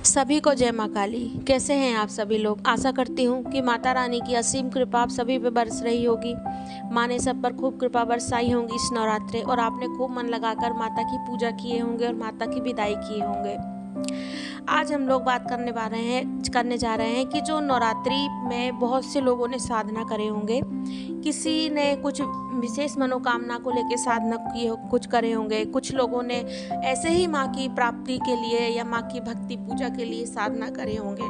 सभी को जय माँ काली। कैसे हैं आप सभी लोग। आशा करती हूँ कि माता रानी की असीम कृपा आप सभी पे बरस रही होगी। माँ ने सब पर खूब कृपा बरसाई होंगी इस नवरात्रे, और आपने खूब मन लगाकर माता की पूजा किए होंगे और माता की विदाई किए होंगे। आज हम लोग बात करने जा रहे हैं कि जो नवरात्रि में बहुत से लोगों ने साधना करे होंगे। किसी ने कुछ विशेष मनोकामना को लेकर साधना की हो, कुछ करे होंगे। कुछ लोगों ने ऐसे ही माँ की प्राप्ति के लिए या माँ की भक्ति पूजा के लिए साधना करे होंगे।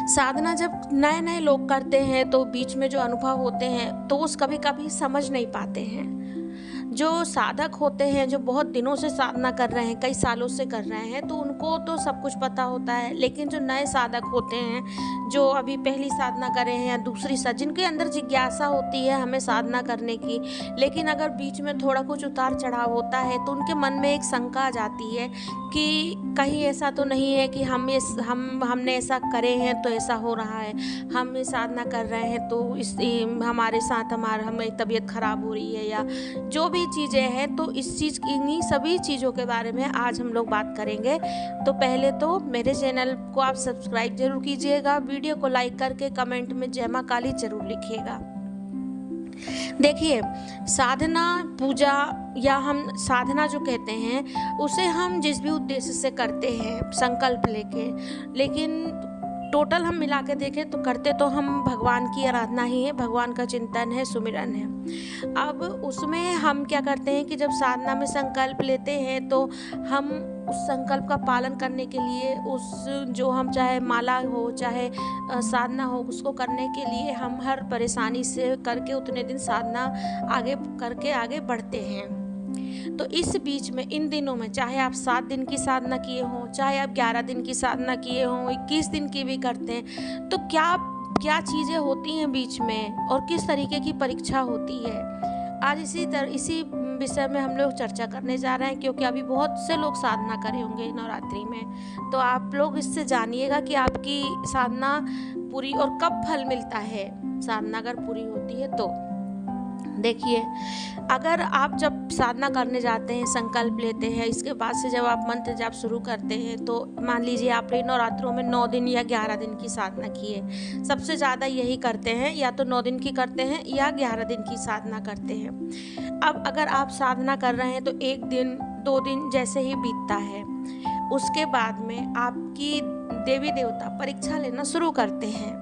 साधना जब नए नए लोग करते हैं तो बीच में जो अनुभव होते हैं तो उस कभी कभी समझ नहीं पाते हैं। जो साधक होते हैं, जो बहुत दिनों से साधना कर रहे हैं, कई सालों से कर रहे हैं, तो उनको तो सब कुछ पता होता है। लेकिन जो नए साधक होते हैं, जो अभी पहली साधना कर रहे हैं या दूसरी जिनके अंदर जिज्ञासा होती है हमें साधना करने की, लेकिन अगर बीच में थोड़ा कुछ उतार चढ़ाव होता है तो उनके मन में एक शंका आ जाती है कि कहीं ऐसा तो नहीं है कि हमने ऐसा करे हैं तो ऐसा हो रहा है, हम ये साधना कर रहे हैं तो हमारे साथ हमें तबीयत खराब हो रही है, या जो भी चीज़ें हैं। तो इन्हीं सभी चीज़ों के बारे में आज हम लोग बात करेंगे। तो पहले तो मेरे चैनल को आप सब्सक्राइब जरूर कीजिएगा, वीडियो को लाइक करके कमेंट में जय माँ काली जरूर लिखिएगा। देखिए, साधना पूजा या हम साधना जो कहते हैं उसे हम जिस भी उद्देश्य से करते हैं, संकल्प लेके, लेकिन टोटल हम मिला के देखें तो करते तो हम भगवान की आराधना ही है, भगवान का चिंतन है, सुमिरन है। अब उसमें हम क्या करते हैं कि जब साधना में संकल्प लेते हैं तो हम उस संकल्प का पालन करने के लिए जो हम चाहे माला हो चाहे साधना हो, उसको करने के लिए हम हर परेशानी से करके उतने दिन साधना आगे बढ़ते हैं। तो इस बीच में इन दिनों में चाहे आप 7 दिन की साधना किए हों, चाहे आप 11 दिन की साधना किए हों, 21 दिन की भी करते हैं, तो क्या चीज़ें होती हैं बीच में और किस तरीके की परीक्षा होती है, आज इसी विषय में हम लोग चर्चा करने जा रहे हैं। क्योंकि अभी बहुत से लोग साधना करे होंगे नवरात्रि में, तो आप लोग इससे जानिएगा कि आपकी साधना पूरी और कब फल मिलता है साधना अगर पूरी होती है तो। देखिए, अगर आप जब साधना करने जाते हैं, संकल्प लेते हैं, इसके बाद से जब आप मंत्र जाप शुरू करते हैं, तो मान लीजिए आपने नवरात्रों में 9 दिन या 11 दिन की साधना की है। सबसे ज़्यादा यही करते हैं, या तो 9 दिन की करते हैं या 11 दिन की साधना करते हैं। अब अगर आप साधना कर रहे हैं तो 1 दिन 2 दिन जैसे ही बीतता है, उसके बाद में आपकी देवी देवता परीक्षा लेना शुरू करते हैं।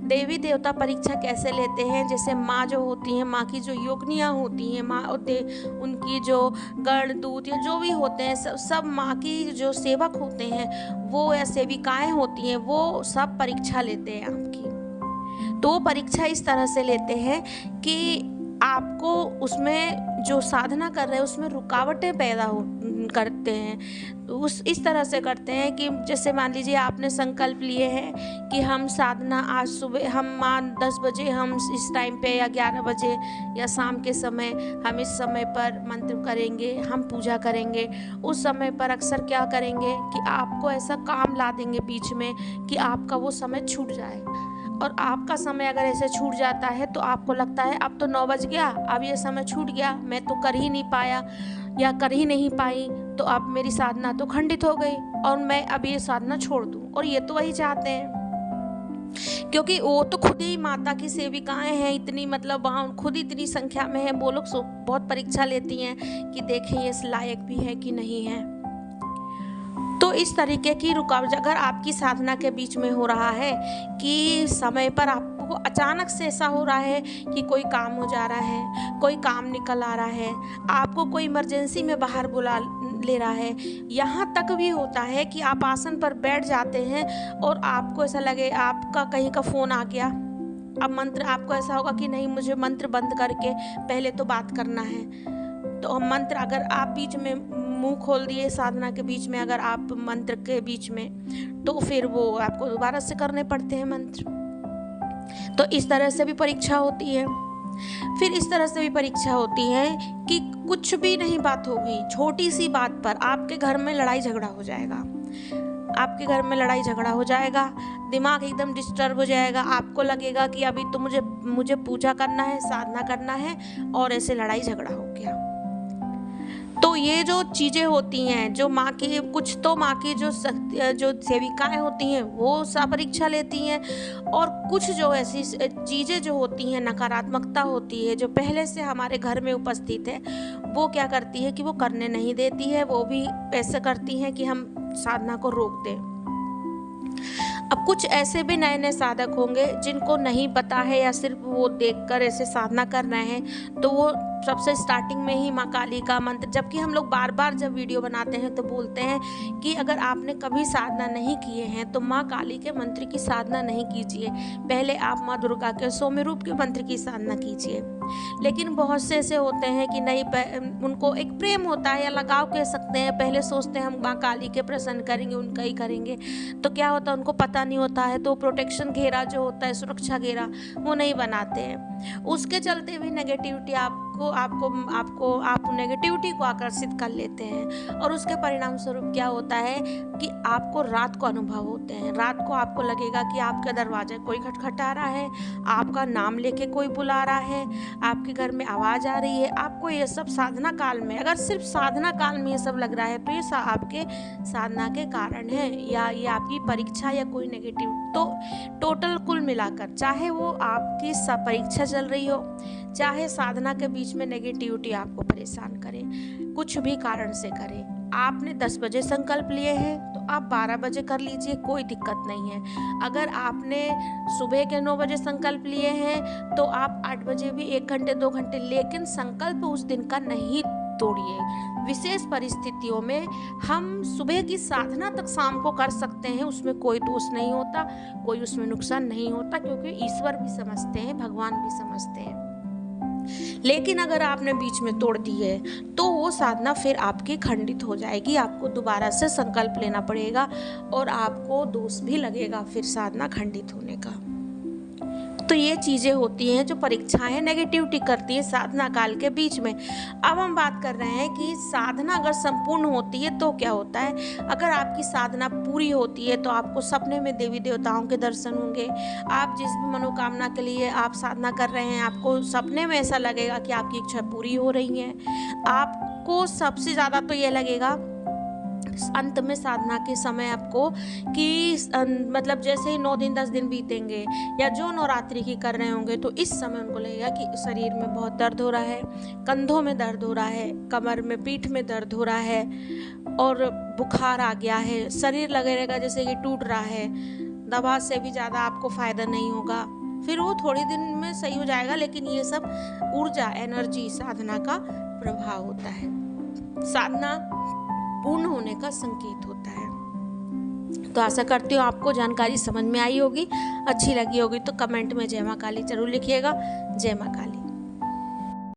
देवी देवता परीक्षा कैसे लेते हैं, जैसे माँ जो होती हैं, माँ की जो योगिनियाँ होती हैं, माँ उनकी जो गण दूत या जो भी होते हैं, सब माँ की जो सेवक होते हैं वो या सेविकाएं होती हैं, वो सब परीक्षा लेते हैं आपकी। तो परीक्षा इस तरह से लेते हैं कि आपको उसमें जो साधना कर रहे हैं उसमें रुकावटें पैदा करते हैं। तो इस तरह से करते हैं कि जैसे मान लीजिए आपने संकल्प लिए हैं कि हम साधना आज सुबह हम 10 बजे हम इस टाइम पे, या 11 बजे या शाम के समय हम इस समय पर मंत्र करेंगे, हम पूजा करेंगे। उस समय पर अक्सर क्या करेंगे कि आपको ऐसा काम ला देंगे बीच में कि आपका वो समय छूट जाए, और आपका समय अगर ऐसे छूट जाता है तो आपको लगता है अब तो 9 बज गया, अब ये समय छूट गया, मैं तो कर ही नहीं पाया या कर ही नहीं पाई, तो अब मेरी साधना तो खंडित हो गई और मैं अब ये साधना छोड़ दूं। और ये तो वही चाहते हैं, क्योंकि वो तो खुद ही माता की सेविकाएं हैं, इतनी मतलब वहाँ खुद इतनी संख्या में है, वो लोग बहुत परीक्षा लेती हैं कि देखें ये इस लायक भी है कि नहीं है। तो इस तरीके की रुकावट अगर आपकी साधना के बीच में हो रहा है कि समय पर आपको अचानक से ऐसा हो रहा है कि कोई काम हो जा रहा है, कोई काम निकल आ रहा है, आपको कोई इमरजेंसी में बाहर बुला ले रहा है, यहाँ तक भी होता है कि आप आसन पर बैठ जाते हैं और आपको ऐसा लगे आपका कहीं का फ़ोन आ गया। अब मंत्र आपको ऐसा होगा कि नहीं, मुझे मंत्र बंद करके पहले तो बात करना है। तो मंत्र अगर आप बीच में मुंह खोल दिए साधना के बीच में, अगर आप मंत्र के बीच में, तो फिर वो आपको दोबारा से करने पड़ते हैं मंत्र। तो इस तरह से भी परीक्षा होती है। फिर इस तरह से भी परीक्षा होती है कि कुछ भी नहीं बात होगी, छोटी सी बात पर आपके घर में लड़ाई झगड़ा हो जाएगा, आपके घर में लड़ाई झगड़ा हो जाएगा, दिमाग एकदम डिस्टर्ब हो जाएगा, आपको लगेगा कि अभी तो मुझे पूजा करना है, साधना करना है, और ऐसे लड़ाई झगड़ा हो गया। तो ये जो चीज़ें होती हैं, जो माँ की कुछ तो माँ की जो जो सेविकाएँ होती हैं वो परीक्षा लेती हैं, और कुछ जो ऐसी चीज़ें जो होती हैं, नकारात्मकता होती है जो पहले से हमारे घर में उपस्थित है, वो क्या करती है कि वो करने नहीं देती है, वो भी ऐसा करती हैं कि हम साधना को रोक दें। अब कुछ ऐसे भी नए-नए साधक होंगे जिनको नहीं पता है, या सिर्फ वो देखकर ऐसे साधना कर रहे हैं, तो वो सबसे स्टार्टिंग में ही माँ काली का मंत्र, जबकि हम लोग बार-बार जब वीडियो बनाते हैं तो बोलते हैं कि अगर आपने कभी साधना नहीं किए हैं तो माँ काली के मंत्र की साधना नहीं कीजिए, पहले आप माँ दुर्गा के सौम्य रूप के मंत्र की साधना कीजिए। लेकिन बहुत से ऐसे होते हैं कि नहीं, उनको एक प्रेम होता है या लगाव कह सकते हैं, पहले सोचते हैं हम माँ काली के प्रसन्न करेंगे, उनका ही करेंगे, तो क्या होता है उनको पता नहीं होता है, तो प्रोटेक्शन घेरा जो होता है, सुरक्षा घेरा, वो नहीं बनाते हैं। उसके चलते भी नेगेटिविटी आप नेगेटिविटी को आकर्षित कर लेते हैं, और उसके परिणाम स्वरूप क्या होता है कि आपको रात को अनुभव होते हैं। रात को आपको लगेगा कि आपके दरवाजे कोई खटखटा रहा है, आपका नाम लेके कोई बुला रहा है, आपके घर में आवाज़ आ रही है। आपको ये सब साधना काल में, अगर सिर्फ साधना काल में ये सब लग रहा है तो ये आपके साधना के कारण है, या ये आपकी परीक्षा या कोई नेगेटिव। तो टोटल कुल मिलाकर, चाहे वो आपकी परीक्षा चल रही हो, चाहे साधना के बीच में नेगेटिविटी आपको परेशान करे, कुछ भी कारण से करे, आपने 10 बजे संकल्प लिए हैं तो आप 12 बजे कर लीजिए, कोई दिक्कत नहीं है। अगर आपने सुबह के 9 बजे संकल्प लिए हैं तो आप 8 बजे भी 1 घंटे 2 घंटे, लेकिन संकल्प उस दिन का नहीं तोड़िए। विशेष परिस्थितियों में हम सुबह की साधना तक शाम को कर सकते हैं, उसमें कोई दोष नहीं होता, कोई उसमें नुकसान नहीं होता, क्योंकि ईश्वर भी समझते हैं, भगवान भी समझते हैं। लेकिन अगर आपने बीच में तोड़ दी है तो वो साधना फिर आपकी खंडित हो जाएगी, आपको दोबारा से संकल्प लेना पड़ेगा और आपको दोष भी लगेगा फिर साधना खंडित होने का। तो ये चीज़ें होती हैं जो परीक्षाएं नेगेटिविटी करती है साधना काल के बीच में। अब हम बात कर रहे हैं कि साधना अगर संपूर्ण होती है तो क्या होता है। अगर आपकी साधना पूरी होती है तो आपको सपने में देवी देवताओं के दर्शन होंगे। आप जिस भी मनोकामना के लिए आप साधना कर रहे हैं, आपको सपने में ऐसा लगेगा कि आपकी इच्छा पूरी हो रही है। आपको सबसे ज़्यादा तो ये लगेगा अंत में साधना के समय आपको कि मतलब जैसे ही 9 दिन 10 दिन बीतेंगे या जो नवरात्रि की कर रहे होंगे, तो इस समय उनको लगेगा कि शरीर में बहुत दर्द हो रहा है, कंधों में दर्द हो रहा है, कमर में, पीठ में दर्द हो रहा है, और बुखार आ गया है, शरीर लगेगा जैसे कि टूट रहा है। दवा से भी ज़्यादा आपको फ़ायदा नहीं होगा, फिर वो थोड़ी दिन में सही हो जाएगा, लेकिन ये सब ऊर्जा, एनर्जी, साधना का प्रभाव होता है। साधना पूर्ण होने का संकेत होता है। तो आशा करती हूँ आपको जानकारी समझ में आई होगी, अच्छी लगी होगी तो कमेंट में जय माँ काली जरूर लिखिएगा। जय माँ काली।